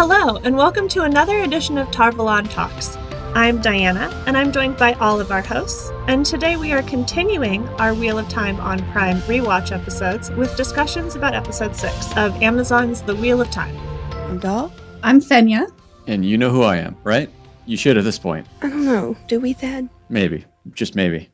Hello, and welcome to another edition of Tarvalon Talks. I'm DIanna, and I'm joined by all of our hosts, and today we are continuing our Wheel of Time on Prime ReWoTch episodes with discussions about episode 6 of Amazon's The Wheel of Time. I'm Doll. I'm Fenya. And you know who I am, right? You should at this point. I don't know. Do we, Thad? Maybe. Just maybe.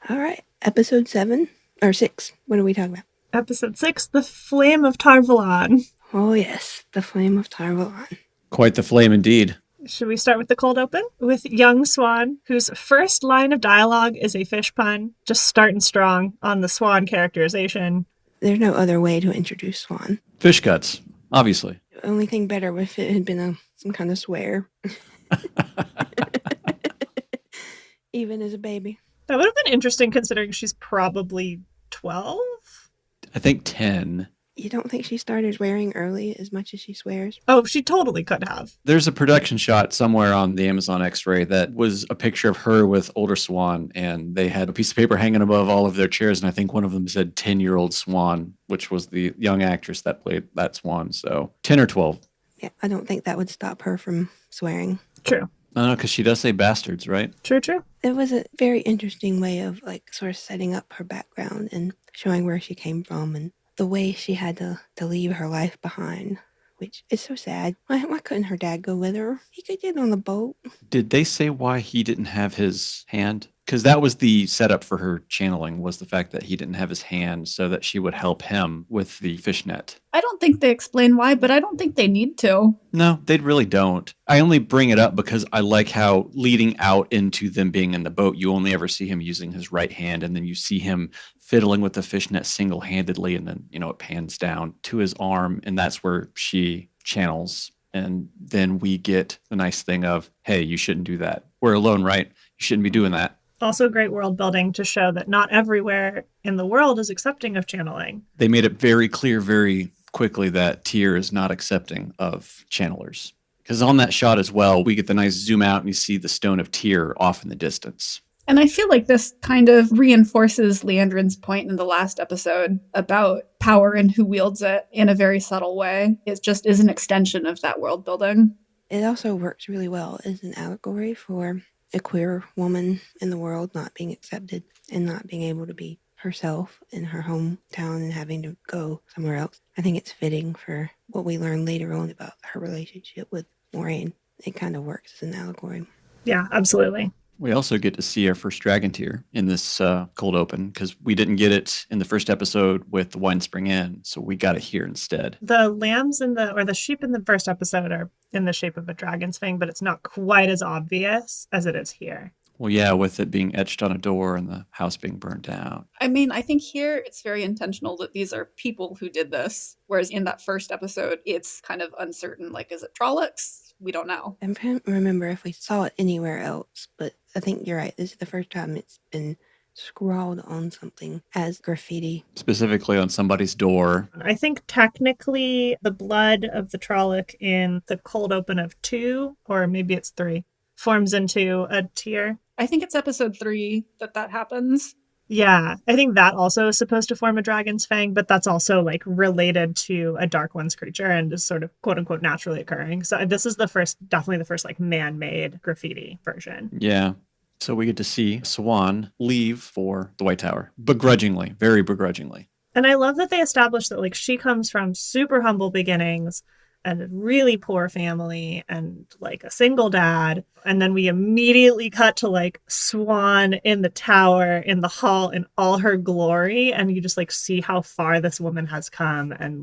All right. Episode 7 or 6. What are we talking about? Episode 6, The Flame of Tarvalon. Oh, yes. The Flame of Tarvalon. Quite the flame indeed. Should we start with the cold open? With young Swan, whose first line of dialogue is a fish pun, just starting strong on the Swan characterization. There's no other way to introduce Swan. Fish guts, obviously. The only thing better if it had been some kind of swear. Even as a baby. That would have been interesting considering she's probably 12? I think 10. You don't think she started swearing early as much as she swears? Oh, she totally could have. There's a production shot somewhere on the Amazon X-ray that was a picture of her with older Swan, and they had a piece of paper hanging above all of their chairs, and I think one of them said 10-year-old Swan, which was the young actress that played that Swan, so 10 or 12. Yeah, I don't think that would stop her from swearing. True. I don't know, because she does say bastards, right? True. It was a very interesting way of sort of setting up her background and showing where she came from and the way she had to leave her life behind, which is so sad. Why couldn't her dad go with her? He could get on the boat. Did they say why he didn't have his hand? Because that was the setup for her channeling, was the fact that he didn't have his hand so that she would help him with the fishnet. I don't think they explain why, but I don't think they need to. No, they really don't. I only bring it up because I like how leading out into them being in the boat, you only ever see him using his right hand, and then you see him fiddling with the fishnet single-handedly, and then, it pans down to his arm, and that's where she channels. And then we get the nice thing of, hey, you shouldn't do that. We're alone, right? You shouldn't be doing that. Also great world building to show that not everywhere in the world is accepting of channeling. They made it very clear very quickly that Tyr is not accepting of channelers. Because on that shot as well, we get the nice zoom out and you see the stone of Tyr off in the distance. And I feel like this kind of reinforces Liandrin's point in the last episode about power and who wields it in a very subtle way. It just is an extension of that world building. It also works really well as an allegory for a queer woman in the world not being accepted and not being able to be herself in her hometown and having to go somewhere else. I think it's fitting for what we learn later on about her relationship with Moiraine. It kind of works as an allegory. Yeah, absolutely. We also get to see our first dragon tier in this cold open because we didn't get it in the first episode with the Winespring Inn, so we got it here instead. The lambs the sheep in the first episode are in the shape of a dragon's fang, but it's not quite as obvious as it is here. Well, yeah, with it being etched on a door and the house being burned down. I mean, I think here it's very intentional that these are people who did this, whereas in that first episode, it's kind of uncertain. Like, is it Trollocs? We don't know. I can't remember if we saw it anywhere else, but I think you're right. This is the first time it's been scrawled on something as graffiti. Specifically on somebody's door. I think technically the blood of the Trolloc in the cold open of 2, or maybe it's 3, forms into a tier. I think it's episode 3 that happens. Yeah, I think that also is supposed to form a dragon's fang, but that's also related to a Dark One's creature and is sort of quote unquote naturally occurring. So this is definitely the first man-made graffiti version. Yeah. So we get to see Swan leave for the White Tower, begrudgingly, very begrudgingly. And I love that they established that she comes from super humble beginnings and a really poor family and a single dad. And then we immediately cut to Swan in the tower, in the hall, in all her glory. And you just see how far this woman has come and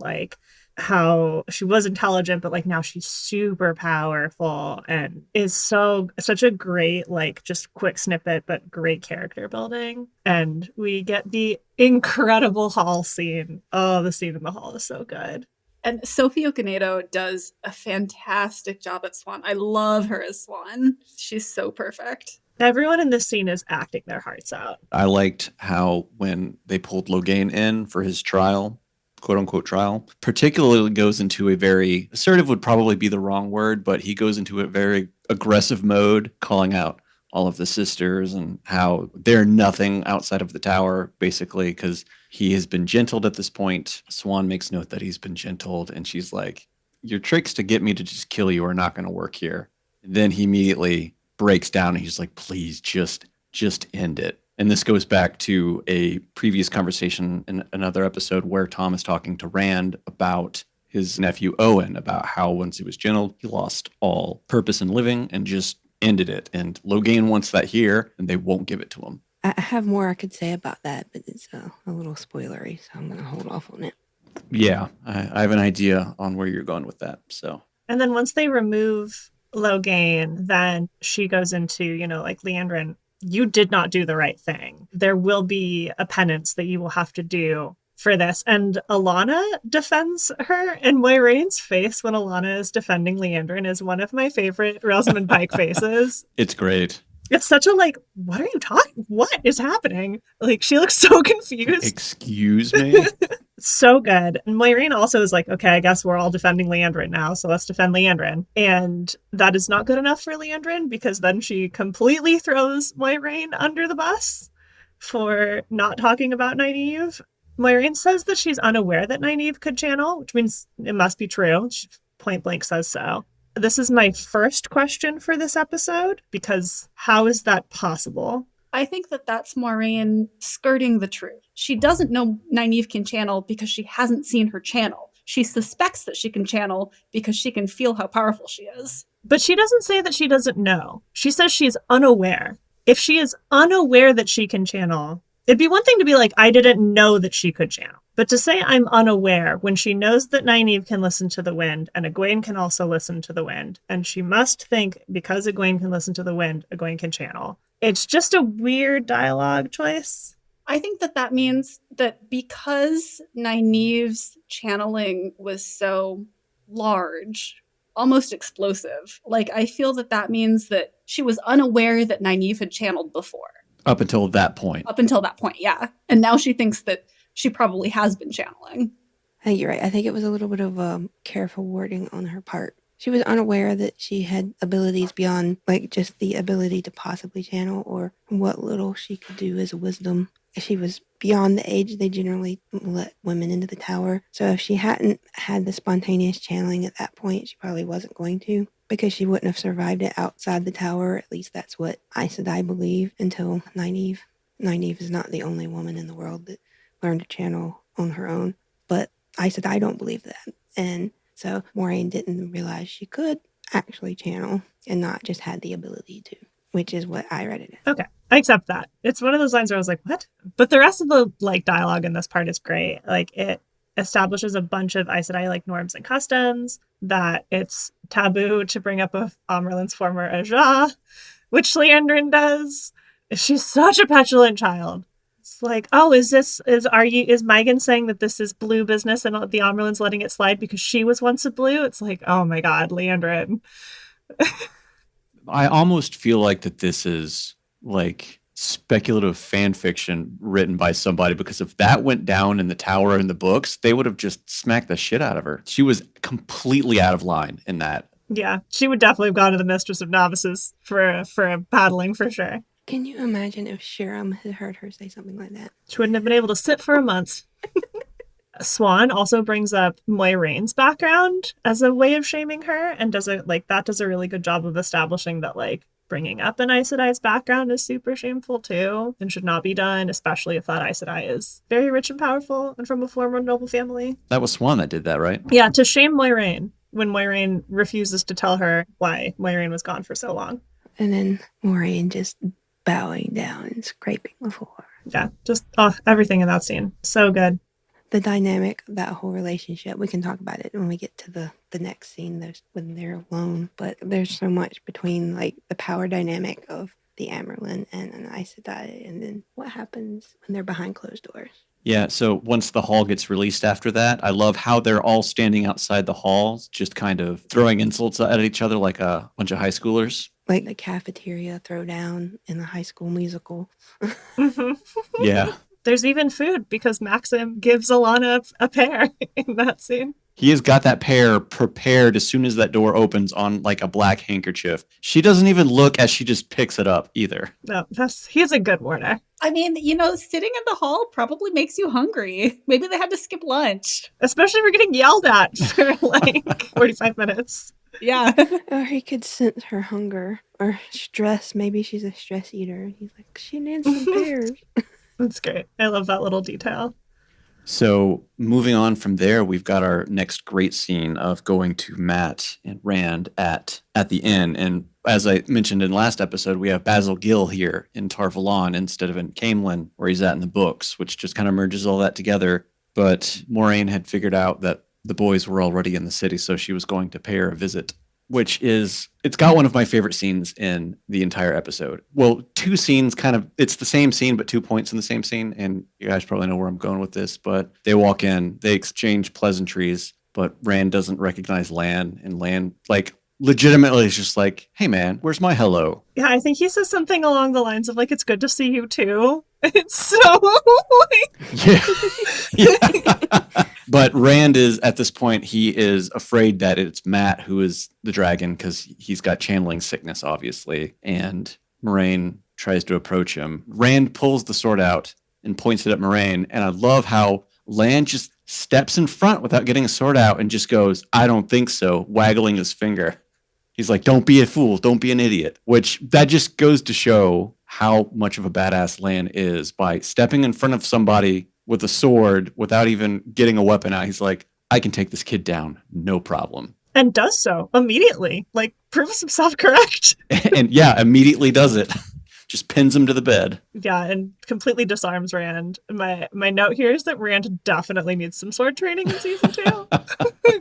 how she was intelligent, but now she's super powerful and is such a great, just quick snippet, but great character building. And we get the incredible hall scene. Oh, the scene in the hall is so good. And Sophie Okonedo does a fantastic job at Swan. I love her as Swan. She's so perfect. Everyone in this scene is acting their hearts out. I liked how when they pulled Logain in for his trial, quote unquote trial, particularly goes into a very assertive would probably be the wrong word, but he goes into a very aggressive mode, calling out all of the sisters and how they're nothing outside of the tower, basically, because he has been gentled at this point. Swan makes note that he's been gentled, and she's like, your tricks to get me to just kill you are not going to work here. And then he immediately breaks down and he's like, please just end it. And this goes back to a previous conversation in another episode where Tom is talking to Rand about his nephew Owen, about how once he was gentle, he lost all purpose in living and just ended it. And Logain wants that here, and they won't give it to him. I have more I could say about that, but it's a little spoilery, so I'm going to hold off on it. Yeah, I have an idea on where you're going with that. So, and then once they remove Logain, then she goes into, like, Liandrin, you did not do the right thing. There will be a penance that you will have to do for this. And Alana defends her, and Moiraine's face when Alana is defending Liandrin is one of my favorite Rosamund Pike faces. It's great. It's such a, like, what are you talking? What is happening? Like, she looks so confused. Excuse me? So good. And Moiraine also is like, okay, I guess we're all defending Liandrin now, so let's defend Liandrin. And that is not good enough for Liandrin, because then she completely throws Moiraine under the bus for not talking about Nynaeve. Moiraine says that she's unaware that Nynaeve could channel, which means it must be true. She point blank says so. This is my first question for this episode, because how is that possible? I think that that's Moiraine skirting the truth. She doesn't know Nynaeve can channel because she hasn't seen her channel. She suspects that she can channel because she can feel how powerful she is. But she doesn't say that she doesn't know. She says she's unaware. If she is unaware that she can channel, it'd be one thing to be like, I didn't know that she could channel. But to say I'm unaware when she knows that Nynaeve can listen to the wind and Egwene can also listen to the wind, and she must think because Egwene can listen to the wind, Egwene can channel. It's just a weird dialogue choice. I think that means that because Nynaeve's channeling was so large, almost explosive, like, I feel that means that she was unaware that Nynaeve had channeled before. Up until that point. Up until that point, yeah. And now she thinks that she probably has been channeling. I think you're right. I think it was a little bit of careful wording on her part. She was unaware that she had abilities beyond, like, just the ability to possibly channel or what little she could do as wisdom. She was beyond the age they generally let women into the tower. So if she hadn't had the spontaneous channeling at that point, she probably wasn't going to, because she wouldn't have survived it outside the tower. At least that's what Aes Sedai believe until Nynaeve. Nynaeve is not the only woman in the world that learned to channel on her own. But Aes Sedai don't believe that. And so Moiraine didn't realize she could actually channel and not just had the ability to, which is what I read it as. Okay, I accept that. It's one of those lines where I was like, what? But the rest of the, like, dialogue in this part is great. Like, it establishes a bunch of Aes Sedai, like, norms and customs, that it's taboo to bring up of Amyrlin's former Ajah, which Liandrin does. She's such a petulant child. It's like, oh, is Megan saying that this is blue business and the Amyrlin's letting it slide because she was once a blue? It's like, oh my God, Liandrin. I almost feel like that this is like speculative fan fiction written by somebody, because if that went down in the tower in the books, they would have just smacked the shit out of her. She was completely out of line in that. Yeah, she would definitely have gone to the Mistress of Novices for paddling for sure. Can you imagine if Shiram had heard her say something like that? She wouldn't have been able to sit for a month. Swan also brings up Moiraine's background as a way of shaming her, and does a really good job of establishing that, like, bringing up an Aes Sedai's background is super shameful too and should not be done, especially if that Aes Sedai is very rich and powerful and from a former noble family. That was Swan that did that, right? Yeah, to shame Moiraine when Moiraine refuses to tell her why Moiraine was gone for so long. And then Moiraine just bowing down and scraping the floor. Yeah, just everything in that scene. So good. The dynamic of that whole relationship, we can talk about it when we get to the next scene, when they're alone. But there's so much between, like, the power dynamic of the Amyrlin and an Aes Sedai, and then what happens when they're behind closed doors. Yeah, so once the hall gets released after that, I love how they're all standing outside the halls, just kind of throwing insults at each other like a bunch of high schoolers. Like the cafeteria throwdown in the High School Musical. Mm-hmm. Yeah. There's even food because Maxim gives Alana a pear in that scene. He has got that pear prepared as soon as that door opens on like a black handkerchief. She doesn't even look as she just picks it up either. No, he's a good warder. I mean, sitting in the hall probably makes you hungry. Maybe they had to skip lunch. Especially if you're getting yelled at for like 45 minutes. Yeah. Or he could sense her hunger or stress. Maybe she's a stress eater. He's like, she needs some pears. That's great. I love that little detail. So moving on from there, we've got our next great scene of going to Matt and Rand at the inn. And as I mentioned in last episode, we have Basil Gill here in Tarvalon instead of in Camelin, where he's at in the books, which just kind of merges all that together. But Moiraine had figured out that the boys were already in the city, so she was going to pay her a visit, which is, it's got one of my favorite scenes in the entire episode. Well, two scenes it's the same scene, but 2 points in the same scene. And you guys probably know where I'm going with this, but they walk in, they exchange pleasantries, but Rand doesn't recognize Lan, and Lan, like, legitimately is just like, hey man, where's my hello? Yeah, I think he says something along the lines of like, it's good to see you too. It's so Yeah. But Rand is, at this point, he is afraid that it's Matt who is the dragon because he's got channeling sickness, obviously. And Moiraine tries to approach him. Rand pulls the sword out and points it at Moiraine. And I love how Lan just steps in front without getting a sword out and just goes, I don't think so, waggling his finger. He's like, don't be a fool, don't be an idiot. Which, that just goes to show how much of a badass Lan is by stepping in front of somebody with a sword without even getting a weapon out. He's like, I can take this kid down, no problem. And does so immediately, like proves himself correct. And yeah, immediately does it. Just pins him to the bed. Yeah, and completely disarms Rand. My note here is that Rand definitely needs some sword training in season 2.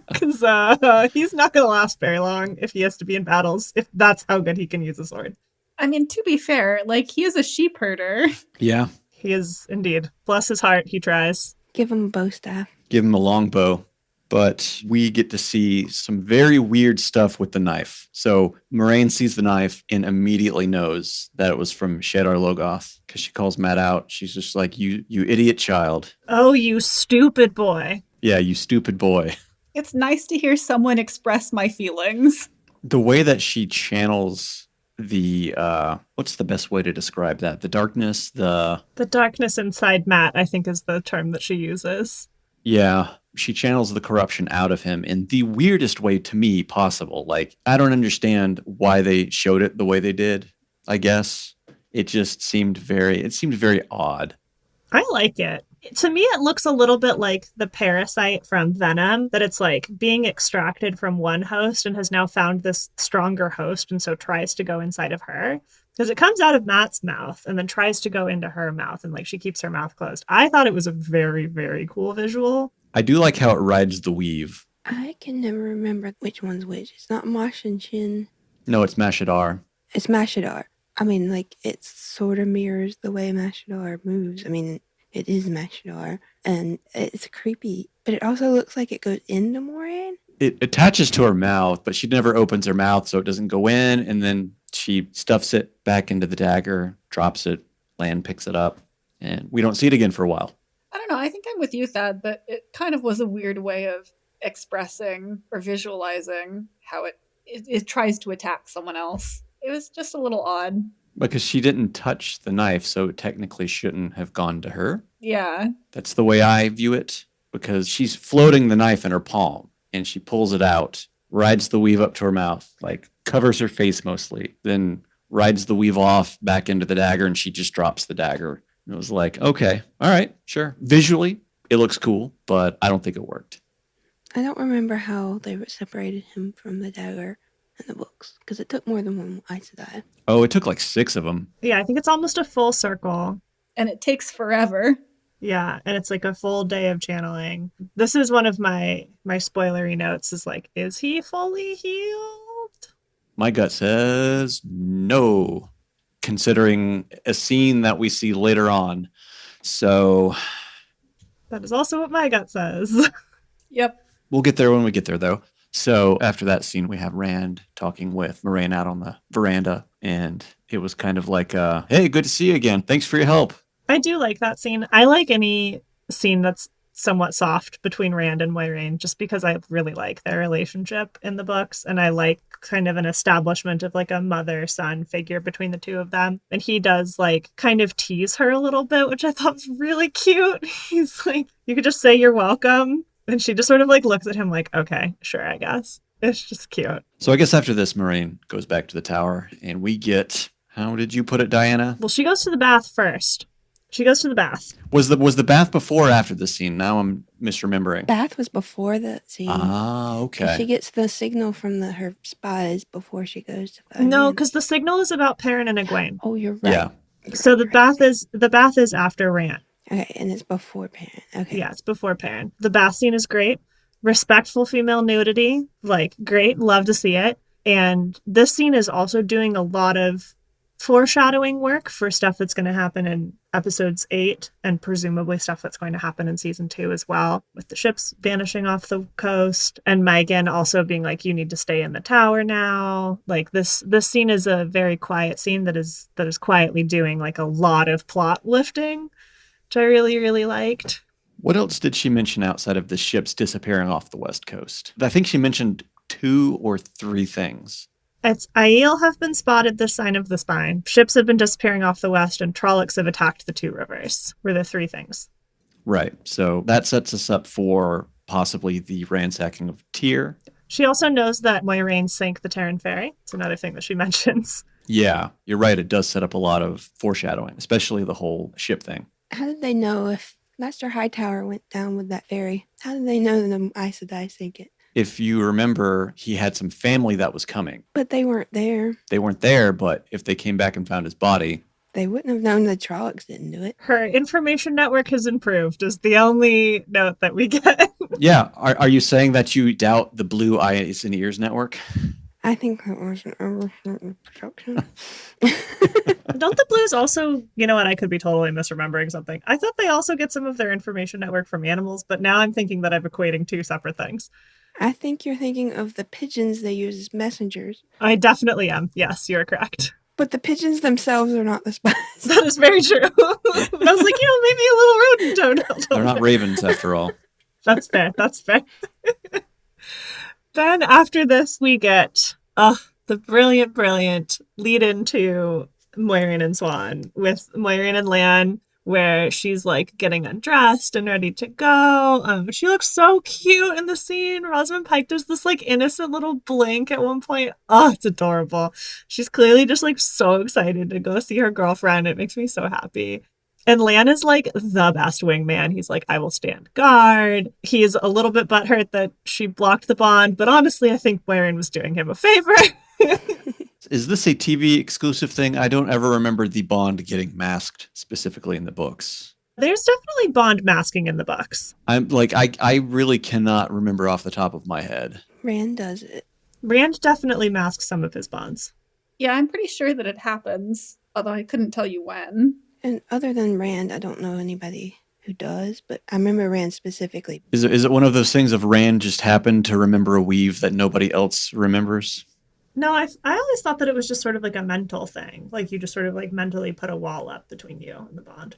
Because he's not going to last very long if he has to be in battles, if that's how good he can use a sword. I mean, to be fair, like, he is a sheep herder. Yeah. He is indeed. Bless his heart, he tries. Give him a bow staff. Give him a long bow. But we get to see some very weird stuff with the knife. So Moiraine sees the knife and immediately knows that it was from Shadar Logoth because she calls Matt out. She's just like, you idiot child. Oh, you stupid boy. Yeah, you stupid boy. It's nice to hear someone express my feelings. The way that she channels the, what's the best way to describe that? The darkness, The darkness inside Matt, I think, is the term that she uses. Yeah, she channels the corruption out of him in the weirdest way to me possible. Like, I don't understand why they showed it the way they did, I guess. It just seemed very odd. I like it. To me, it looks a little bit like the parasite from Venom, that it's like being extracted from one host and has now found this stronger host and so tries to go inside of her. Because it comes out of Matt's mouth and then tries to go into her mouth and like she keeps her mouth closed. I thought it was a very, very cool visual. I do like how it rides the weave. I can never remember which one's which. It's not Mosh and Shin. No, it's Mashadar. It's Mashadar. I mean, like, it sort of mirrors the way Mashadar moves. I mean, it is Mashadar, and it's creepy, but it also looks like it goes into Moiraine. It attaches to her mouth, but she never opens her mouth so it doesn't go in, and then she stuffs it back into the dagger, drops it, Lan picks it up, and we don't see it again for a while. I don't know. I think I'm with you, Thad, but it kind of was a weird way of expressing or visualizing how it tries to attack someone else. It was just a little odd. Because she didn't touch the knife, so it technically shouldn't have gone to her. Yeah. That's the way I view it, because she's floating the knife in her palm, and she pulls it out, rides the weave up to her mouth, like covers her face mostly, then rides the weave off back into the dagger, and she just drops the dagger. And it was like, okay, all right, sure. Visually, it looks cool, but I don't think it worked. I don't remember how they separated him from the dagger in the books, because it took more than one Aes Sedai. Oh, it took like 6 of them. Yeah, I think it's almost a full circle. And it takes forever. Yeah, and it's like a full day of channeling. This is one of my spoilery notes is like, is he fully healed? My gut says no, considering a scene that we see later on. So That is also what my gut says. Yep. we'll get there when we get there, though. So after that scene, we have Rand talking with Moiraine out on the veranda, and it was kind of like, hey, good to see you again. Thanks for your help. I do like that scene. I like any scene that's somewhat soft between Rand and Moiraine, just because I really like their relationship in the books, and I like kind of an establishment of like a mother-son figure between the two of them. And he does like kind of tease her a little bit, which I thought was really cute. He's like, you could just say you're welcome. And she just sort of like looks at him like, okay, sure, I guess. It's just cute. So I guess after this, Moiraine goes back to the tower, and we get, how did you put it, DIanna? Well, she goes to the bath first. She goes to the bath. Was the bath before or after the scene? Now I'm misremembering. Bath was before the scene. Ah, okay. She gets the signal from her spies before she goes to find No, him. because the signal is about Perrin and Egwene. Oh, you're right. Yeah. So the bath is after Rand. Okay, and it's before Parent. Okay. Yeah, it's before Perrin. The bath scene is great. Respectful female nudity, like great. Love to see it. And this scene is also doing a lot of foreshadowing work for stuff that's going to happen in episodes 8 and presumably stuff that's going to happen in season 2 as well, with the ships vanishing off the coast and Megan also being like, you need to stay in the tower now. Like this scene is a very quiet scene that is quietly doing like a lot of plot lifting, which I really, really liked. What else did she mention outside of the ships disappearing off the west coast? I think she mentioned 2 or 3 things. It's Aiel have been spotted this sign of the spine. Ships have been disappearing off the west, and Trollocs have attacked the 2 rivers. Were the 3 things. Right. So that sets us up for possibly the ransacking of Tyr. She also knows that Moiraine sank the Terran ferry. It's another thing that she mentions. Yeah, you're right. It does set up a lot of foreshadowing, especially the whole ship thing. How did they know if Master Hightower went down with that ferry? How did they know the Aes Sedai sank it? If you remember, he had some family that was coming. But they weren't there. They weren't there, but if they came back and found his body... They wouldn't have known the Trollocs didn't do it. Her information network has improved, is the only note that we get. Yeah. Are you saying that you doubt the Blue Eyes and Ears network? I think that was an overproduction. Don't the Blues also, you know what, I could be totally misremembering something. I thought they also get some of their information network from animals, but now I'm thinking that I'm equating 2 separate things. I think you're thinking of the pigeons they use as messengers. I definitely am. Yes, you're correct. But the pigeons themselves are not the spies. That is very true. I was like, maybe a little rodent toad. They're not ravens after all. That's fair. That's fair. Then after this, we get the brilliant lead into Moiraine and Swan with Moiraine and Lan, where she's like getting undressed and ready to go. She looks so cute in the scene. Rosamund Pike does this like innocent little blink at one point. Oh, it's adorable. She's clearly just like so excited to go see her girlfriend. It makes me so happy. And Lan is like the best wingman. He's like, I will stand guard. He's a little bit butthurt that she blocked the bond, but honestly, I think Moiraine was doing him a favor. Is this a TV exclusive thing? I don't ever remember the Bond getting masked specifically in the books. There's definitely Bond masking in the books. I'm like, I really cannot remember off the top of my head. Rand does it. Rand definitely masks some of his Bonds. Yeah, I'm pretty sure that it happens, although I couldn't tell you when. And other than Rand, I don't know anybody who does, but I remember Rand specifically. Is it one of those things of Rand just happened to remember a weave that nobody else remembers? No, I always thought that it was just sort of like a mental thing. Like you just sort of like mentally put a wall up between you and the Bond.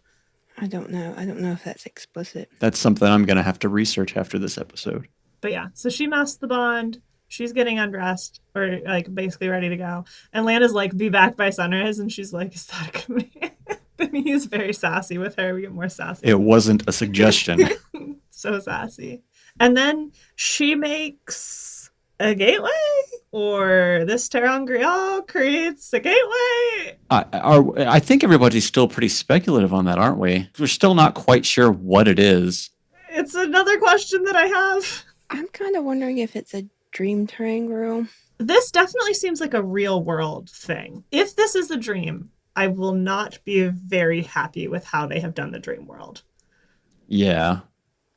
I don't know. I don't know if that's explicit. That's something I'm going to have to research after this episode. But yeah, so she masks the Bond. She's getting undressed or like basically ready to go. And Lana's like, be back by sunrise. And she's like, is that a command? And he's very sassy with her. We get more sassy. It wasn't a suggestion. So sassy. And then she makes a gateway, or this ter'angreal creates a gateway. I think everybody's still pretty speculative on that, aren't we? We're still not quite sure what it is. It's another question that I have. I'm kind of wondering if it's a dream triangle. This definitely seems like a real world thing. If this is a dream, I will not be very happy with how they have done the dream world. Yeah.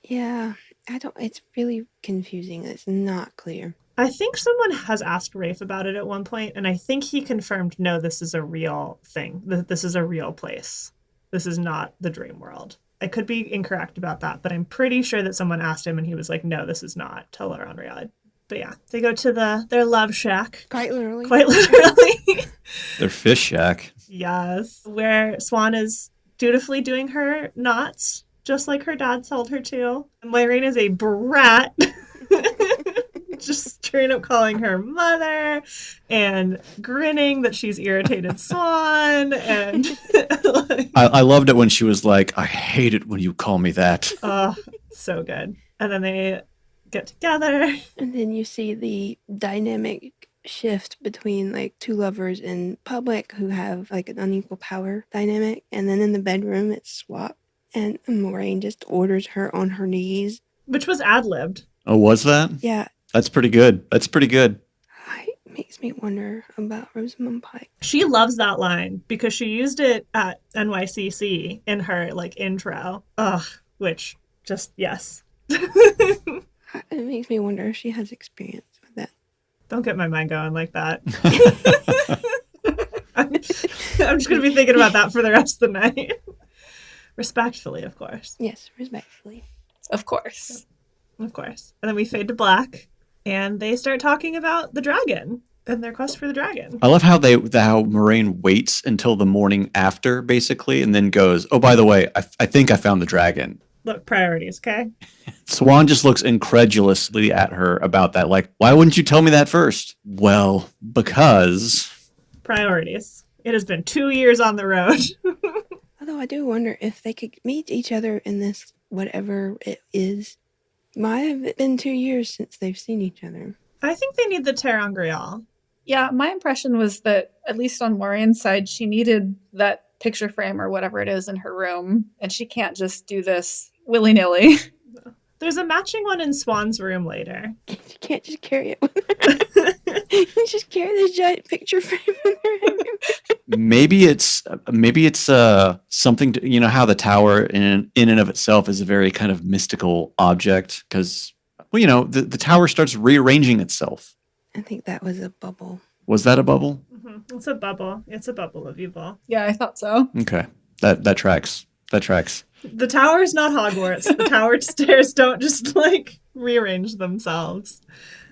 Yeah, it's really confusing. It's not clear. I think someone has asked Rafe about it at one point, and I think he confirmed, no, this is a real thing. This is a real place. This is not the dream world. I could be incorrect about that, but I'm pretty sure that someone asked him, and he was like, no, this is not Teleron Riyadh. But yeah, they go to their love shack. Quite literally. Quite literally. Their fish shack. Yes. Where Swan is dutifully doing her knots, just like her dad told her to. Moiraine is a brat. Just straight up calling her mother and grinning that she's irritated Swan. And like, I loved it when she was like, I hate it when you call me that. oh, so good. And then they get together. And then you see the dynamic shift between like two lovers in public who have like an unequal power dynamic, and then in the bedroom it's swapped, and Moiraine just orders her on her knees. Which was ad-libbed. Oh, was that? Yeah. That's pretty good. That's pretty good. It makes me wonder about Rosamund Pike. She loves that line because she used it at NYCC in her like intro. Ugh, which just yes. It makes me wonder if she has experience with that. Don't get my mind going like that. I'm just going to be thinking about that for the rest of the night. Respectfully, of course. Yes, respectfully. Of course. Of course. And then we fade to black, and they start talking about the dragon and their quest for the dragon. I love how Moiraine waits until the morning after, basically, and then goes, oh, by the way, I think I found the dragon. Look, priorities, okay? Swan just looks incredulously at her about that. Like, why wouldn't you tell me that first? Well, because... Priorities. It has been 2 years on the road. Although I do wonder if they could meet each other in this, whatever it is. Might have been 2 years since they've seen each other. I think they need the Terangrial. Yeah, my impression was that, at least on Moraine's side, she needed that picture frame or whatever it is in her room, and she can't just do this willy-nilly. There's a matching one in Swan's room later. You can't just carry it with her. You just carry this giant picture frame in her. Maybe it's something to, you know, how the tower in and of itself is a very kind of mystical object because, well, you know, the tower starts rearranging itself. I think that was a bubble. Was that a bubble? Mm-hmm. It's a bubble. It's a bubble of evil. Yeah, I thought so. Okay, that tracks. That tracks. The tower's not Hogwarts. The tower stairs don't just like rearrange themselves.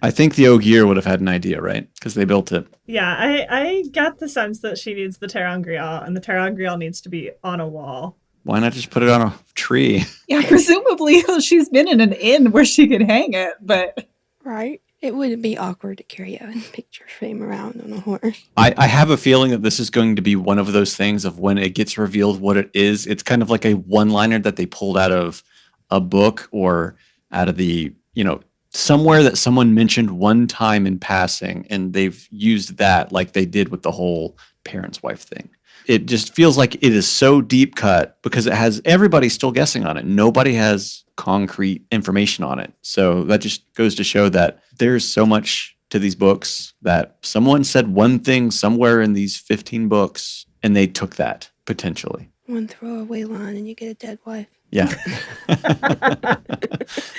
I think the Ogier would have had an idea, right? Because they built it. Yeah, I get the sense that she needs the Terangrial, and the Terangrial needs to be on a wall. Why not just put it on a tree? Yeah, presumably she's been in an inn where she could hang it, but... Right? It would be awkward to carry a picture frame around on a horse. I have a feeling that this is going to be one of those things of when it gets revealed what it is. It's kind of like a one-liner that they pulled out of a book or out of the, you know, somewhere that someone mentioned one time in passing, and they've used that like they did with the whole parents' wife thing. It just feels like it is so deep cut because it has everybody still guessing on it. Nobody has concrete information on it. So that just goes to show that there's so much to these books that someone said one thing somewhere in these 15 books and they took that potentially. One throwaway line and you get a dead wife. Yeah.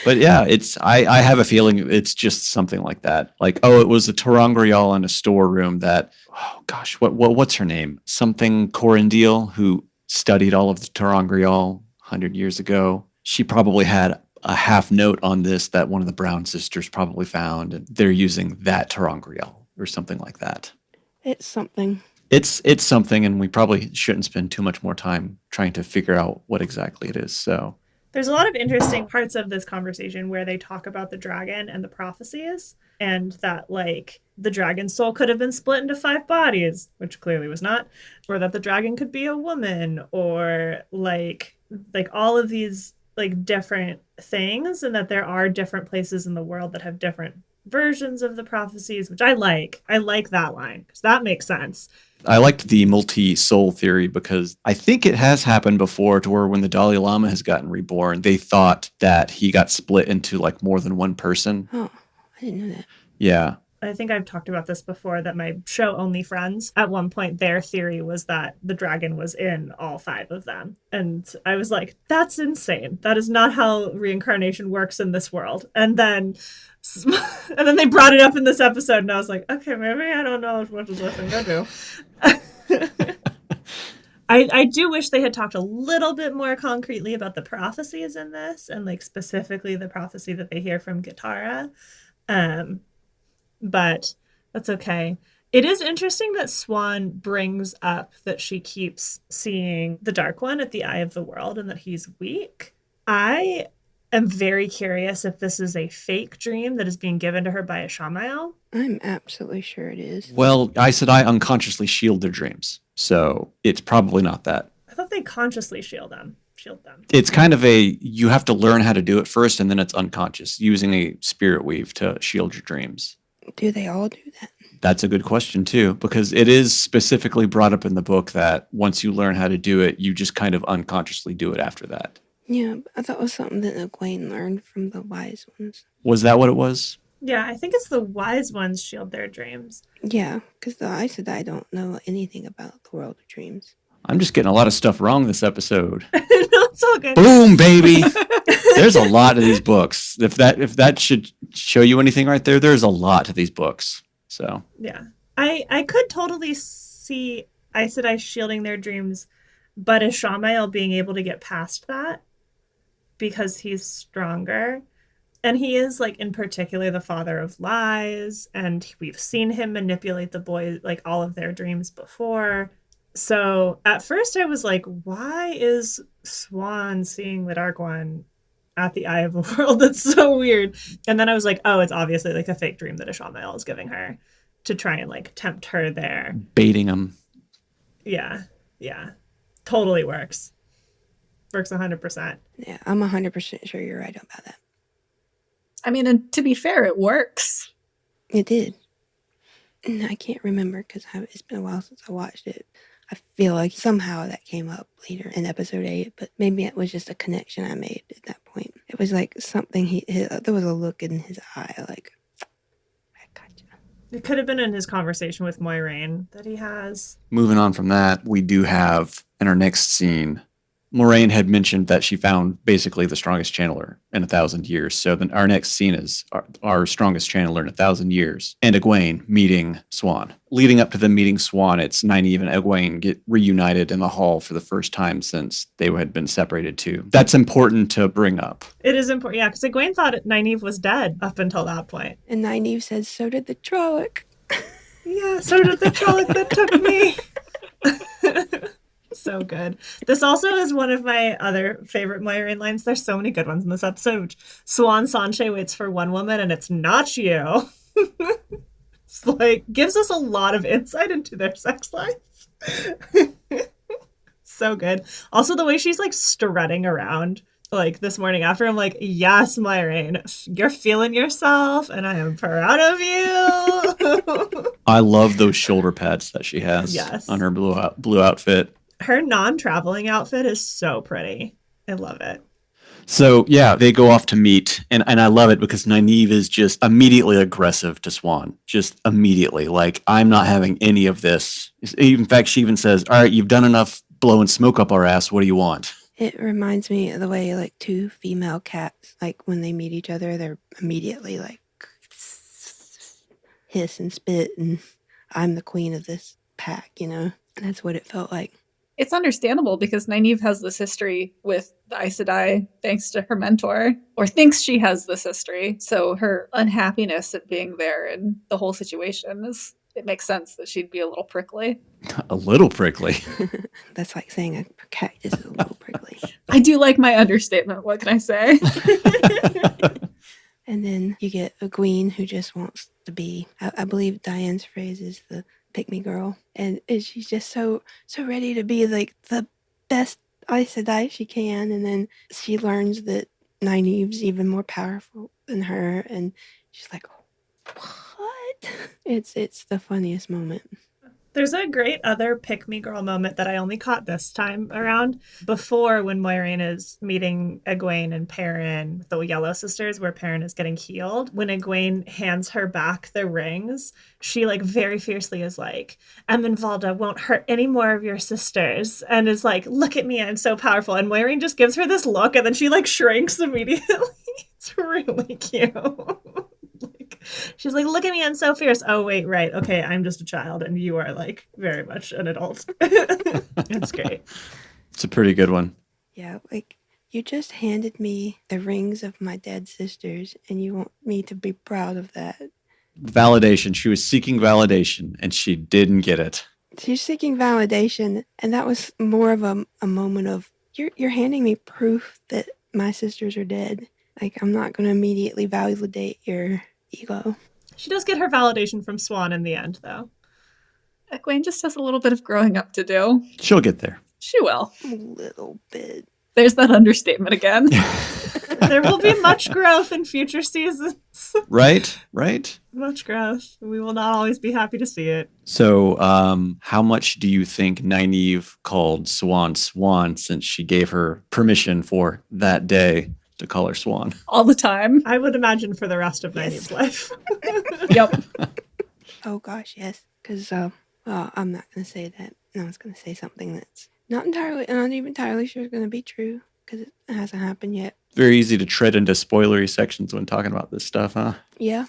But yeah, I have a feeling it's just something like that. Like, oh, it was a Terangrial in a storeroom that, oh gosh, what's her name? Something Corindil, who studied all of the Terangrial 100 years ago. She probably had a half note on this that one of the Brown sisters probably found, and they're using that Terangrial or something like that. It's something. It's something, and we probably shouldn't spend too much more time trying to figure out what exactly it is. So there's a lot of interesting parts of this conversation where they talk about the dragon and the prophecies, and that like the dragon's soul could have been split into 5 bodies, which clearly was not, or that the dragon could be a woman, or like all of these like different things, and that there are different places in the world that have different versions of the prophecies, which I like. I like that line because that makes sense. I liked the multi-soul theory because I think it has happened before to where when the Dalai Lama has gotten reborn, they thought that he got split into like more than one person. Oh, I didn't know that. Yeah. I think I've talked about this before, that my show Only Friends, at one point, their theory was that the dragon was in all 5 of them. And I was like, that's insane. That is not how reincarnation works in this world. And then they brought it up in this episode, and I was like, okay, maybe I don't know as much as I think I do. I do wish they had talked a little bit more concretely about the prophecies in this, and like specifically the prophecy that they hear from Gitara. But that's okay. It is interesting that Swan brings up that she keeps seeing the Dark One at the eye of the world and that he's weak. I am very curious if this is a fake dream that is being given to her by Ishamael. I'm absolutely sure it is. Well, Aes Sedai unconsciously shield their dreams, so it's probably not that. I thought they consciously shield them. It's kind of you have to learn how to do it first, and then it's unconscious, using a spirit weave to shield your dreams. Do they all do that? That's a good question, too, because it is specifically brought up in the book that once you learn how to do it, you just kind of unconsciously do it after that. Yeah, I thought it was something that Egwene learned from the wise ones. Was that what it was? Yeah, I think it's the wise ones shield their dreams. Yeah, because the Aes Sedai don't know anything about the world of dreams. I'm just getting a lot of stuff wrong this episode. No, it's all good. Boom, baby. There's a lot of these books. If that should show you anything right there, there's a lot to these books. So yeah, I could totally see Aes Sedai shielding their dreams, but Ishamael being able to get past that because he's stronger. And he is, like, in particular, the father of lies, and we've seen him manipulate the boys, like, all of their dreams before. So at first I was like, why is Swan seeing the Dark One at the eye of the world? That's so weird. And then I was like, oh, it's obviously like a fake dream that Ishamael is giving her to try and like tempt her there. Baiting him. Yeah. Totally works. Works 100%. Yeah, I'm 100% sure you're right about that. I mean, and to be fair, it works. It did. And I can't remember because it's been a while since I watched it. I feel like somehow that came up later in episode 8, but maybe it was just a connection I made at that point. It was like something there was a look in his eye, like, I gotcha. It could have been in his conversation with Moiraine that he has. Moving on from that, we do have in our next scene, Moiraine had mentioned that she found basically the strongest channeler in 1,000 years. So then our next scene is our strongest channeler in 1,000 years and Egwene meeting Swan. Leading up to them meeting Swan, it's Nynaeve and Egwene get reunited in the hall for the first time since they had been separated too. That's important to bring up. It is important, yeah, because Egwene thought Nynaeve was dead up until that point. And Nynaeve says, so did the Trolloc. Yeah, so did the Trolloc that took me. So good. This also is one of my other favorite Moiraine lines. There's so many good ones in this episode. Swan Sanche waits for one woman and it's not you. It's like, gives us a lot of insight into their sex life. So good. Also the way she's like strutting around like this morning after, I'm like, yes, Moiraine, you're feeling yourself and I am proud of you. I love those shoulder pads that she has on her blue outfit. Her non-traveling outfit is so pretty. I love it. So, yeah, they go off to meet, and I love it because Nynaeve is just immediately aggressive to Swan. Just immediately. Like, I'm not having any of this. In fact, she even says, all right, you've done enough blowing smoke up our ass. What do you want? It reminds me of the way, like, two female cats, like, when they meet each other, they're immediately, like, hiss and spit, and I'm the queen of this pack, you know? And that's what it felt like. It's understandable because Nynaeve has this history with the Aes Sedai thanks to her mentor, or thinks she has this history. So her unhappiness at being there and the whole situation it makes sense that she'd be a little prickly. A little prickly. That's like saying a cactus is a little prickly. I do like my understatement. What can I say? And then you get Egwene who just wants to be, I believe Diane's phrase is the pick me girl, and she's just so ready to be like the best Aes Sedai she can, and then she learns that Nynaeve's even more powerful than her, and she's like, what? It's the funniest moment. There's a great other pick-me girl moment that I only caught this time around. Before, when Moiraine is meeting Egwene and Perrin, the Yellow Sisters, where Perrin is getting healed, when Egwene hands her back the rings, she like very fiercely is like, Eminvalda won't hurt any more of your sisters, and is like, look at me, I'm so powerful. And Moiraine just gives her this look, and then she like shrinks immediately. It's really cute. She's like, look at me, I'm so fierce. Oh, wait, right. Okay, I'm just a child, and you are, like, very much an adult. It's great. It's a pretty good one. Yeah, like, you just handed me the rings of my dead sisters, and you want me to be proud of that. Validation. She was seeking validation, and she didn't get it. She's seeking validation, and that was more of a moment of, you're handing me proof that my sisters are dead. Like, I'm not going to immediately validate your ego. She does get her validation from Swan in the end, though. Egwene just has a little bit of growing up to do. She'll get there. She will. A little bit. There's that understatement again. There will be much growth in future seasons. Right? Much growth. We will not always be happy to see it. So, how much do you think Nynaeve called Swan Swan since she gave her permission for that day to call her Swan? All the time. I would imagine for the rest of Yes. Nynaeve's life. Yep. Oh, gosh, yes. Because, well, I'm not going to say that. I was going to say something that's not even entirely sure is going to be true, because it hasn't happened yet. Very easy to tread into spoilery sections when talking about this stuff, huh? Yeah.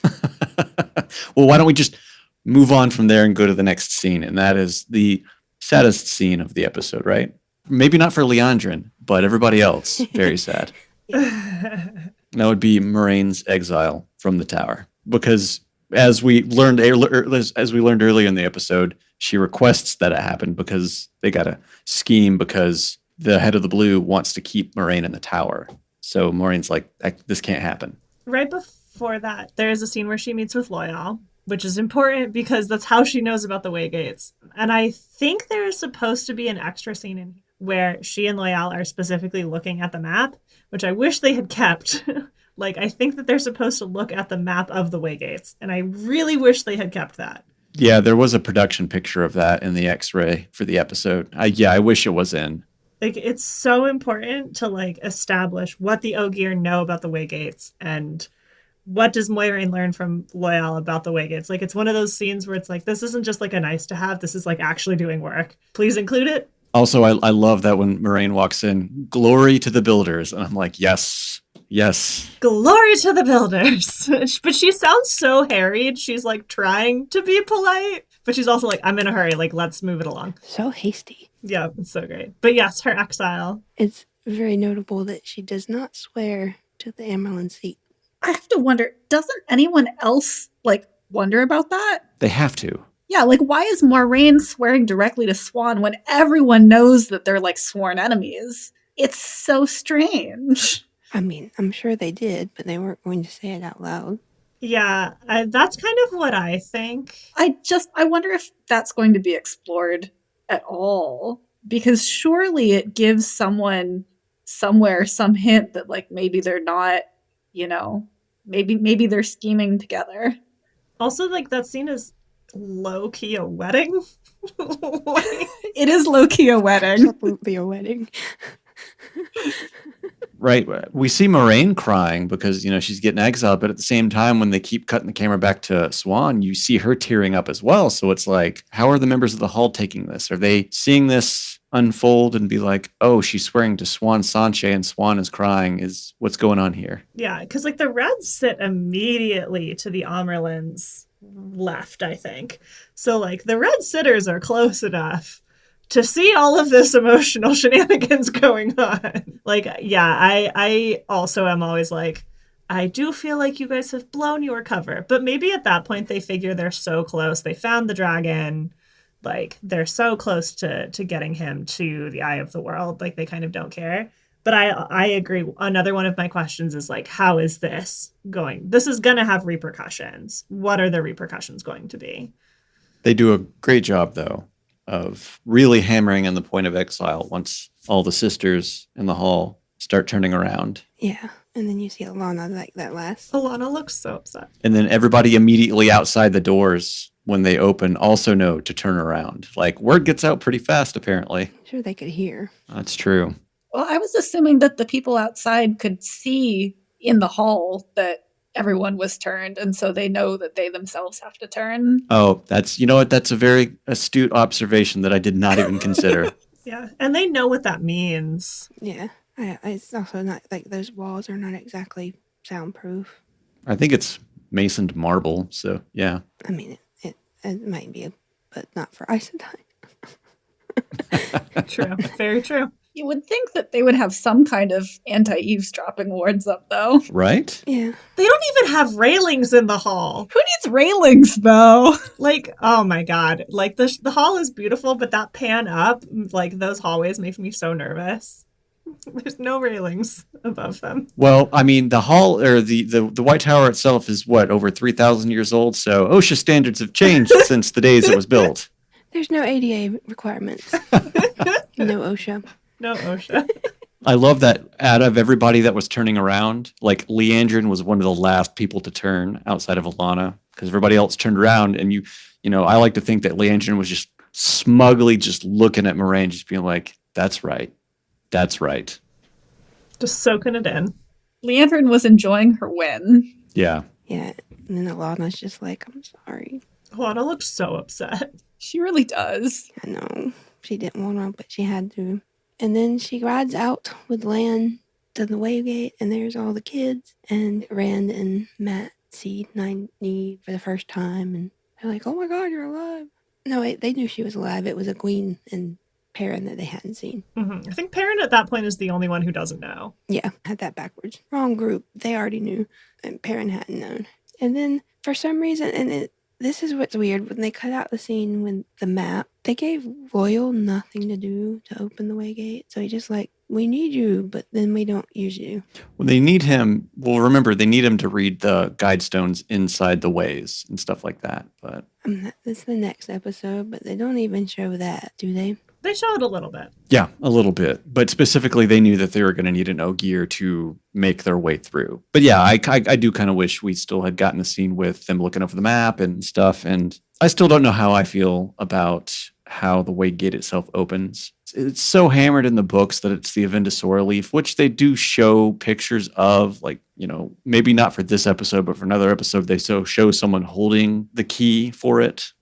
Well, why don't we just move on from there and go to the next scene? And that is the saddest scene of the episode, right? Maybe not for Leandrin, but everybody else. Very sad. That would be Moiraine's exile from the tower. Because as we learned earlier in the episode, she requests that it happen because they got a scheme because the head of the Blue wants to keep Moiraine in the tower. So Moiraine's like, this can't happen. Right before that, there is a scene where she meets with Loial, which is important because that's how she knows about the Waygates. And I think there is supposed to be an extra scene in here where she and Loial are specifically looking at the map, which I wish they had kept. Like, I think that they're supposed to look at the map of the Waygates, and I really wish they had kept that. Yeah, there was a production picture of that in the X-ray for the episode. I wish it was in. Like, it's so important to, like, establish what the Ogier know about the Waygates and what does Moiraine learn from Loial about the Waygates. Like, it's one of those scenes where it's like, this isn't just, like, a nice to have. This is, like, actually doing work. Please include it. Also, I love that when Moiraine walks in, glory to the builders. And I'm like, yes. Glory to the builders. But she sounds so harried. She's, like, trying to be polite. But she's also like, I'm in a hurry. Like, let's move it along. So hasty. Yeah, it's so great. But yes, her exile. It's very notable that she does not swear to the Amerlin seat. I have to wonder, doesn't anyone else, like, wonder about that? They have to. Yeah, like, why is Moiraine swearing directly to Swan when everyone knows that they're, like, sworn enemies? It's so strange. I mean, I'm sure they did, but they weren't going to say it out loud. Yeah, that's kind of what I think. I wonder if that's going to be explored at all. Because surely it gives someone somewhere some hint that, like, maybe they're not, you know, maybe they're scheming together. Also, like, that scene is low-key a wedding. It is low-key a wedding. Absolutely a wedding. Right. We see Moiraine crying because, she's getting exiled. But at the same time, when they keep cutting the camera back to Swan, you see her tearing up as well. So it's like, how are the members of the Hall taking this? Are they seeing this unfold and be like, oh, she's swearing to Swan Sanche and Swan is crying? Is what's going on here? Yeah, because, like, the Reds sit immediately to the Amerlin's left, I think. So, like, the Red Sitters are close enough to see all of this emotional shenanigans going on. Like, yeah, I also am always like, I do feel like you guys have blown your cover. But maybe at that point they figure they're so close. They found the dragon. Like, they're so close to getting him to the eye of the world. Like, they kind of don't care. But I agree. Another one of my questions is, like, how is this going? This is going to have repercussions. What are the repercussions going to be? They do a great job, though, of really hammering in the point of exile once all the sisters in the hall start turning around. Yeah. And then you see Alana like that last. Alana looks so upset. And then everybody immediately outside the doors when they open also know to turn around. Like, word gets out pretty fast, apparently. I'm sure they could hear. That's true. Well, I was assuming that the people outside could see in the hall that everyone was turned, and so they know that they themselves have to turn. Oh, that's a very astute observation that I did not even consider. Yeah, and they know what that means. Yeah. It's also not like those walls are not exactly soundproof. I think it's masoned marble, so yeah. I mean, it might be, but not for Isodyne. True. Very true. You would think that they would have some kind of anti-eavesdropping wards up, though. Right? Yeah. They don't even have railings in the hall. Who needs railings, though? Like, oh my god. Like, the hall is beautiful, but that pan up, like, those hallways makes me so nervous. There's no railings above them. Well, I mean, the hall or the White Tower itself is what, over 3,000 years old? So OSHA standards have changed since the days it was built. There's no ADA requirements. No OSHA. No OSHA. I love that out of everybody that was turning around, like Leandrin was one of the last people to turn outside of Alana because everybody else turned around. And you know, I like to think that Leandrin was just smugly just looking at Moraine, just being like, that's right. That's right. Just soaking it in. Leandrin was enjoying her win. Yeah. Yeah. And then Alana's just like, I'm sorry. Lana looked so upset. She really does. I know. She didn't want to, but she had to. And then she rides out with Lan to the Waygate, and there's all the kids. And Rand and Matt see Nynaeve for the first time, and they're like, oh my god, you're alive. No, wait, they knew she was alive. It was a Queen and Perrin that they hadn't seen. Mm-hmm. I think Perrin at that point is the only one who doesn't know. Yeah, had that backwards. Wrong group. They already knew, and Perrin hadn't known. And then, for some reason, this is what's weird, when they cut out the scene with the map, they gave Loyal nothing to do to open the Waygate. So he just like, we need you, but then we don't use you. Well, they need him. Well, remember, they need him to read the guide stones inside the ways and stuff like that. But That's the next episode, but they don't even show that, do they? They show it a little bit. yeah, a little bit. But specifically, they knew that they were going to need an Ogier to make their way through. But yeah, I do kind of wish we still had gotten a scene with them looking over the map and stuff. And I still don't know how I feel about how the Waygate itself opens. It's so hammered in the books that it's the Avendasora leaf, which they do show pictures of, like, you know, maybe not for this episode, but for another episode, they show someone holding the key for it,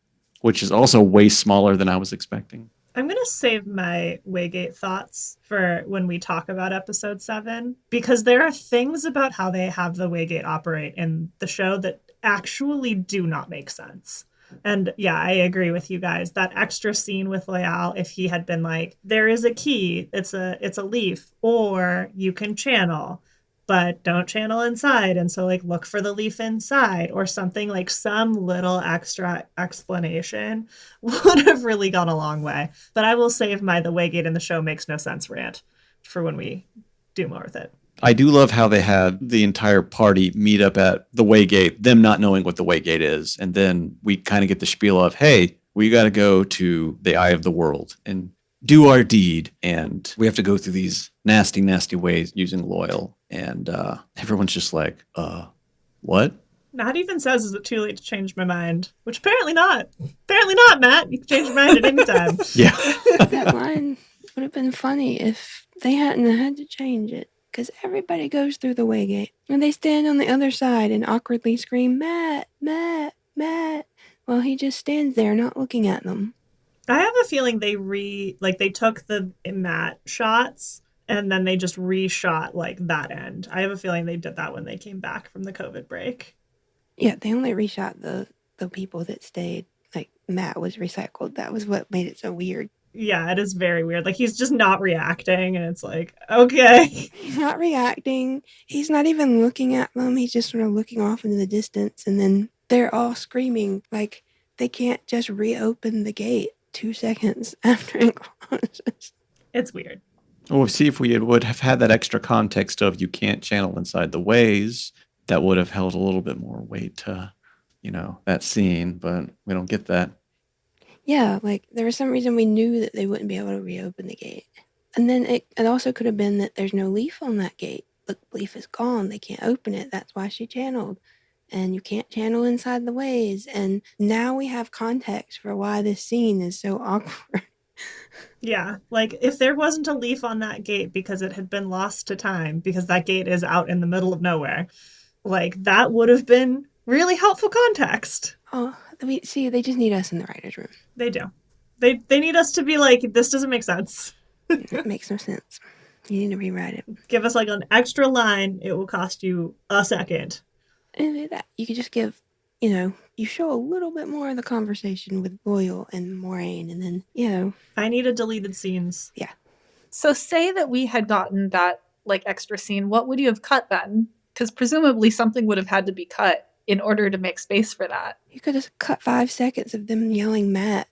which is also way smaller than I was expecting. I'm going to save my Waygate thoughts for when we talk about episode 7, because there are things about how they have the Waygate operate in the show that actually do not make sense. And yeah, I agree with you guys. That extra scene with Loyal, if he had been like, there is a key, it's a leaf, or you can channel, but don't channel inside. And so like look for the leaf inside, or something, like some little extra explanation would have really gone a long way. But I will save my the Waygate in the show makes no sense rant for when we do more with it. I do love how they had the entire party meet up at the Waygate, them not knowing what the Waygate is. And then we kind of get the spiel of, hey, we got to go to the Eye of the World and do our deed. And we have to go through these nasty, nasty ways using Loyal. And everyone's just like, what? Matt even says, is it too late to change my mind? Which apparently not. Apparently not, Matt. You can change your mind at any time. Yeah. That line would have been funny if they hadn't had to change it. Because everybody goes through the Waygate. And they stand on the other side and awkwardly scream, Matt, Matt, Matt. Well, he just stands there not looking at them. I have a feeling they took the Matt shots and then they just reshot like that end. I have a feeling they did that when they came back from the COVID break. Yeah, they only reshot the people that stayed. Like, Matt was recycled. That was what made it so weird. Yeah, it is very weird. Like, he's just not reacting, and it's like, okay. He's not reacting. He's not even looking at them. He's just sort of looking off into the distance, and then they're all screaming like they can't just reopen the gate 2 seconds after it closes. It's weird. Well, see, if we would have had that extra context of you can't channel inside the ways, that would have held a little bit more weight to, that scene, but we don't get that. Yeah, like, there was some reason we knew that they wouldn't be able to reopen the gate. And then it also could have been that there's no leaf on that gate. The leaf is gone. They can't open it. That's why she channeled. And you can't channel inside the ways. And now we have context for why this scene is so awkward. Yeah, like, if there wasn't a leaf on that gate because it had been lost to time, because that gate is out in the middle of nowhere, like, that would have been really helpful context. Oh, they just need us in the writer's room. They do. They need us to be like, this doesn't make sense. It makes no sense. You need to rewrite it. Give us like an extra line. It will cost you a second. And do that. You could just give, you show a little bit more of the conversation with Loyal and Moraine, and then, I need a deleted scenes. Yeah. So say that we had gotten that like extra scene, what would you have cut then? Because presumably something would have had to be cut in order to make space for that. You could have cut 5 seconds of them yelling Matt.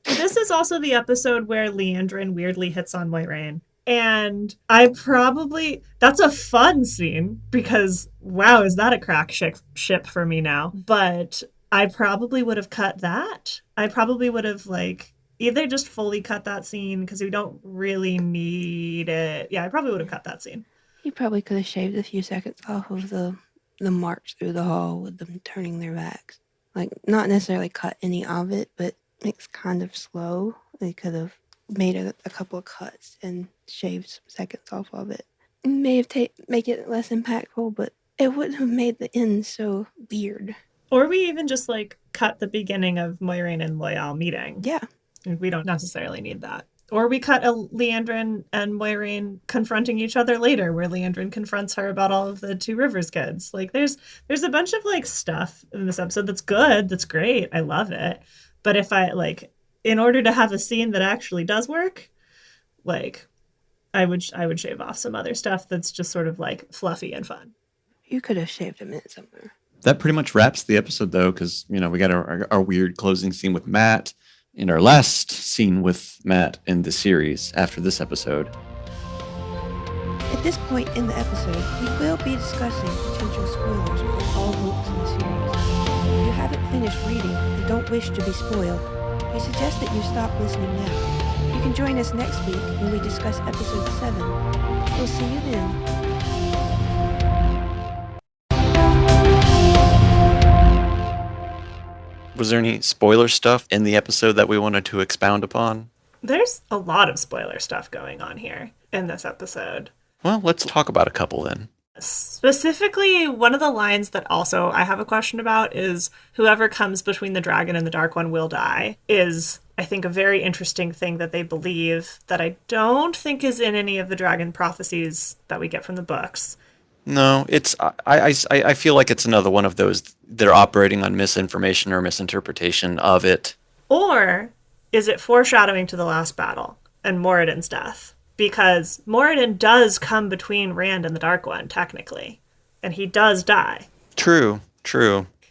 This is also the episode where Leandrin weirdly hits on Moiraine. And that's a fun scene because, wow, is that a crack ship for me now? But I probably would have cut that. I probably would have, like, either just fully cut that scene because we don't really need it. Yeah, I probably would have cut that scene. You probably could have shaved a few seconds off of the march through the hall with them turning their backs. Like, not necessarily cut any of it, but it's kind of slow. They could have made a couple of cuts and shaved some seconds off of it. It may have make it less impactful, but it wouldn't have made the end so weird. Or we even just, like, cut the beginning of Moiraine and Loial meeting. Yeah. We don't necessarily need that. Or we cut a Leandrin and Moiraine confronting each other later, where Leandrin confronts her about all of the Two Rivers kids. Like, there's a bunch of, like, stuff in this episode that's good, that's great, I love it. But if I, like, in order to have a scene that actually does work, like, I would shave off some other stuff that's just sort of, like, fluffy and fun. You could have shaved a minute somewhere. That pretty much wraps the episode, though, because, you know, we got our weird closing scene with Matt and our last scene with Matt in the series after this episode. At this point in the episode, we will be discussing potential spoilers for all books in the series. If you haven't finished reading and don't wish to be spoiled, we suggest that you stop listening now. You can join us next week when we discuss episode 7. We'll see you then. Was there any spoiler stuff in the episode that we wanted to expound upon? There's a lot of spoiler stuff going on here in this episode. Well, let's talk about a couple then. Specifically, one of the lines that also I have a question about is whoever comes between the dragon and the Dark One will die is, I think, a very interesting thing that they believe that I don't think is in any of the dragon prophecies that we get from the books. No, it's I feel like it's another one of those, they're operating on misinformation or misinterpretation of it. Or is it foreshadowing to the last battle and Moradin's death? Because Moradin does come between Rand and the Dark One, technically. And he does die. True.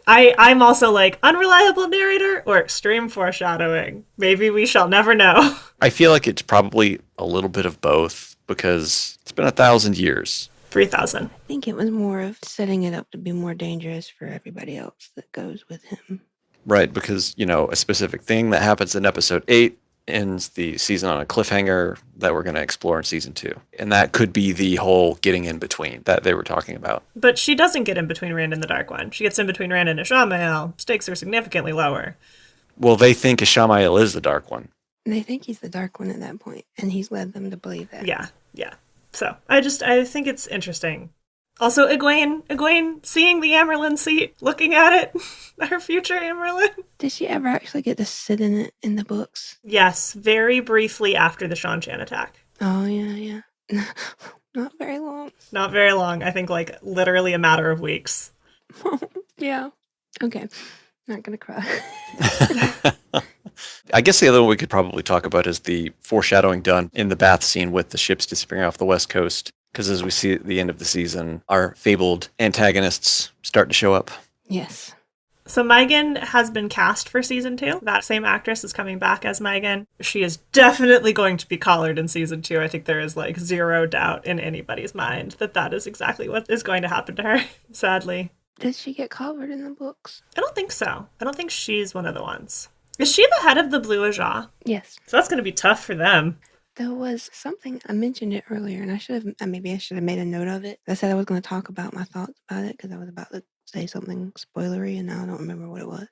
I'm also like, unreliable narrator or extreme foreshadowing. Maybe we shall never know. I feel like it's probably a little bit of both because it's been 1,000 years. 3,000. I think it was more of setting it up to be more dangerous for everybody else that goes with him. Right, because, you know, a specific thing that happens in episode 8 ends the season on a cliffhanger that we're going to explore in season 2. And that could be the whole getting in between that they were talking about. But she doesn't get in between Rand and the Dark One. She gets in between Rand and Ishamael. Stakes are significantly lower. Well, they think Ishamael is the Dark One. They think he's the Dark One at that point, and he's led them to believe that. Yeah. So I think it's interesting. Also, Egwene seeing the Amerlin seat, looking at it, her future Amerlin. Did she ever actually get to sit in it in the books? Yes, very briefly after the Shan attack. Oh, yeah. Not very long. Not very long. I think, like, literally a matter of weeks. Yeah. Okay. Not gonna cry. I guess the other one we could probably talk about is the foreshadowing done in the bath scene with the ships disappearing off the West Coast. Because as we see at the end of the season, our fabled antagonists start to show up. Yes. So Megan has been cast for season 2. That same actress is coming back as Megan. She is definitely going to be collared in season 2. I think there is like zero doubt in anybody's mind that is exactly what is going to happen to her, sadly. Did she get collared in the books? I don't think so. I don't think she's one of the ones. Is she the head of the Blue Ajah? Yes. So that's going to be tough for them. There was something, I mentioned it earlier, and I should have made a note of it. I said I was going to talk about my thoughts about it because I was about to say something spoilery, and now I don't remember what it was.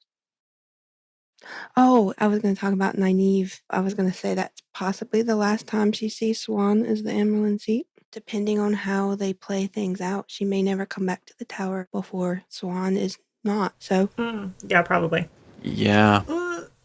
Oh, I was going to talk about Nynaeve. I was going to say that's possibly the last time she sees Swan as the Amerlin seat. Depending on how they play things out, she may never come back to the tower before Swan is not. So, yeah, probably. Yeah.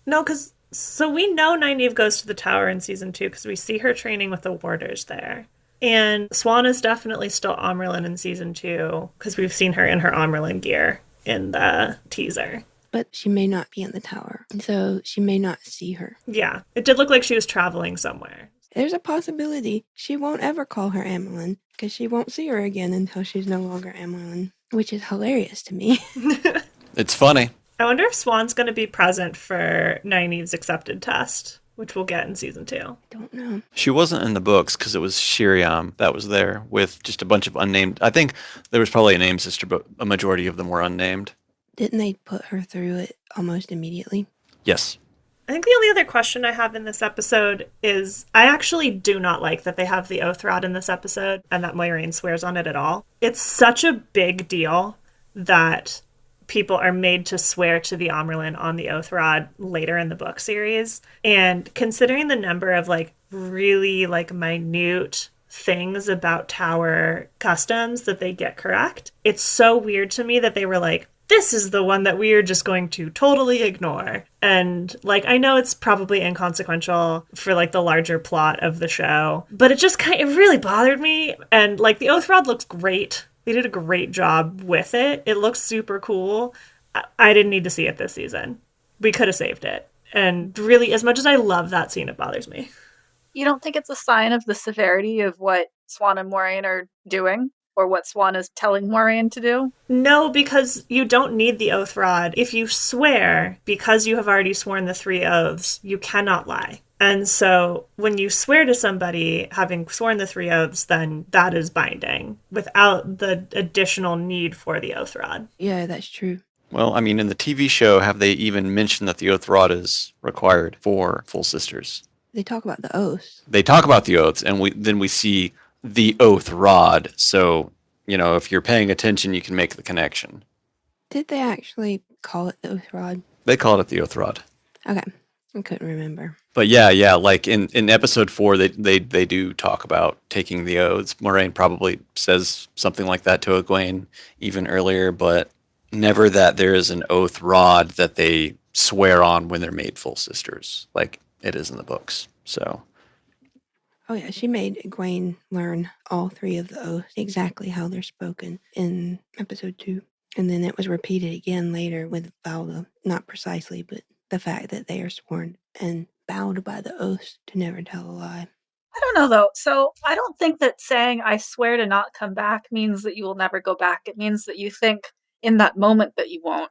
No, because so we know Nynaeve goes to the tower in season 2 because we see her training with the warders there. And Swan is definitely still Amerlin in season 2 because we've seen her in her Amerlin gear in the teaser. but she may not be in the tower, and so she may not see her. Yeah, it did look like she was traveling somewhere. There's a possibility she won't ever call her Amelin because she won't see her again until she's no longer Amelin, which is hilarious to me. It's funny. I wonder if Swan's going to be present for Nynaeve's accepted test, which we'll get in season 2. Don't know. She wasn't in the books because it was Shiriam that was there with just a bunch of unnamed. I think there was probably a named sister, but a majority of them were unnamed. Didn't they put her through it almost immediately? Yes. I think the only other question I have in this episode is I actually do not like that they have the oath rod in this episode and that Moiraine swears on it at all. It's such a big deal that people are made to swear to the Amyrlin on the oath rod later in the book series. And considering the number of really minute things about Tower customs that they get correct, it's so weird to me that they were like, this is the one that we are just going to totally ignore. And I know it's probably inconsequential for the larger plot of the show, but it just it really bothered me. And the oath rod looks great. They did a great job with it. It looks super cool. I didn't need to see it this season. We could have saved it. And really, as much as I love that scene, it bothers me. You don't think it's a sign of the severity of what Swan and Moiraine are doing? Or what Swan is telling Moiraine to do? No, because you don't need the oath rod. If you swear, because you have already sworn the 3 oaths, you cannot lie. And so when you swear to somebody, having sworn the 3 oaths, then that is binding without the additional need for the oath rod. Yeah, that's true. Well, I mean, in the TV show, have they even mentioned that the oath rod is required for full sisters? They talk about the oaths. They talk about the oaths, and then we see the oath rod. So, if you're paying attention, you can make the connection. Did they actually call it the oath rod? They called it the oath rod. Okay. I couldn't remember. But yeah, in episode 4, they do talk about taking the oaths. Moiraine probably says something like that to Egwene even earlier, but never that there is an oath rod that they swear on when they're made full sisters, like it is in the books. So... Oh yeah, she made Egwene learn all 3 of the oaths, exactly how they're spoken in episode 2. And then it was repeated again later with Valda, not precisely, but the fact that they are sworn and bound by the oaths to never tell a lie. I don't know though. So I don't think that saying I swear to not come back means that you will never go back. It means that you think in that moment that you won't.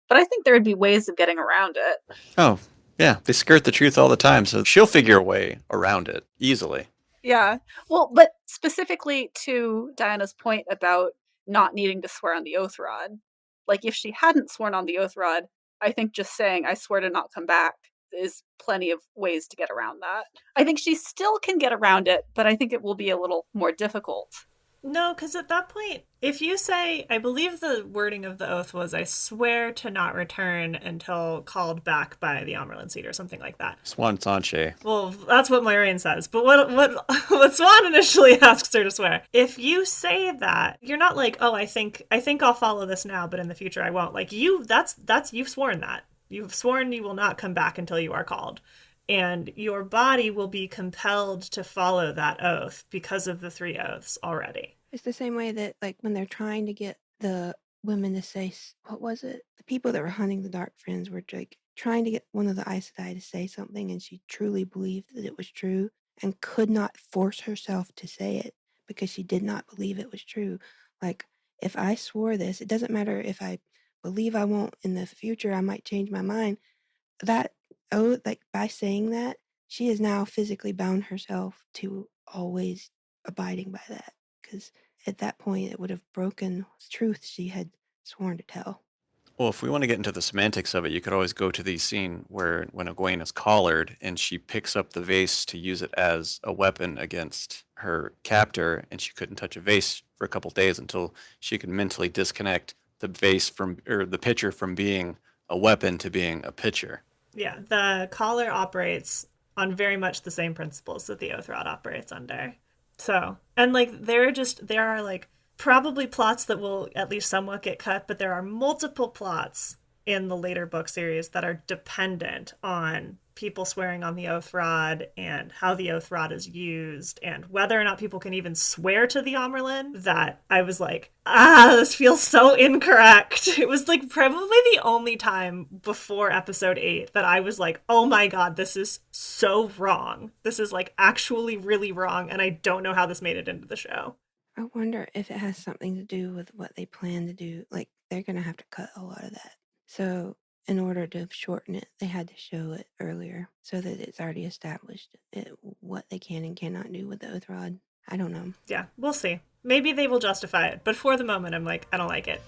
But I think there would be ways of getting around it. Oh, yeah, they skirt the truth all the time, so she'll figure a way around it easily. Yeah. Well, but specifically to DIanna's point about not needing to swear on the oath rod, if she hadn't sworn on the oath rod, I think just saying I swear to not come back is plenty of ways to get around that. I think she still can get around it, but I think it will be a little more difficult. No, because at that point, if you say, I believe the wording of the oath was, I swear to not return until called back by the Amyrlin seat or something like that. Swan Sanche. Well, that's what Moiraine says. But what Swan initially asks her to swear. If you say that, you're not like, oh, I think I'll follow this now, but in the future I won't. You've sworn that. You've sworn you will not come back until you are called. And your body will be compelled to follow that oath because of the 3 oaths already. It's the same way that, when they're trying to get the women to say, what was it? The people that were hunting the Dark Friends were, trying to get one of the Aes Sedai to say something, and she truly believed that it was true and could not force herself to say it because she did not believe it was true. If I swore this, it doesn't matter if I believe I won't in the future, I might change my mind. That by saying that, she has now physically bound herself to always abiding by that, because at that point it would have broken truth she had sworn to tell. Well, if we want to get into the semantics of it, you could always go to the scene where when Egwene is collared and she picks up the vase to use it as a weapon against her captor, and she couldn't touch a vase for a couple days until she could mentally disconnect the the pitcher from being a weapon to being a pitcher. Yeah, the collar operates on very much the same principles that the oath rod operates under. So, and there are probably plots that will at least somewhat get cut, but there are multiple plots in the later book series that are dependent on people swearing on the oath rod and how the oath rod is used and whether or not people can even swear to the Amerlin, that I was like, this feels so incorrect. It was like probably the only time before episode 8 that I was like, oh my god, this is so wrong. This is like actually really wrong, and I don't know how this made it into the show. I wonder if it has something to do with what they plan to do. Like, they're going to have to cut a lot of that. So in order to shorten it, they had to show it earlier so that it's already established what they can and cannot do with the oath rod. I don't know. Yeah, we'll see. Maybe they will justify it, but for the moment, I'm like, I don't like it.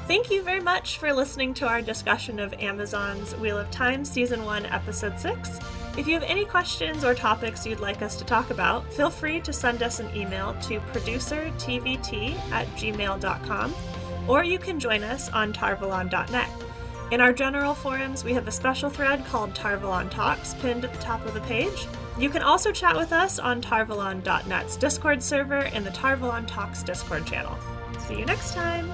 Thank you very much for listening to our discussion of Amazon's Wheel of Time Season 1, Episode 6. If you have any questions or topics you'd like us to talk about, feel free to send us an email to producertvt@gmail.com, or you can join us on tarvalon.net. In our general forums, we have a special thread called Tarvalon Talks pinned at the top of the page. You can also chat with us on tarvalon.net's Discord server in the Tarvalon Talks Discord channel. See you next time!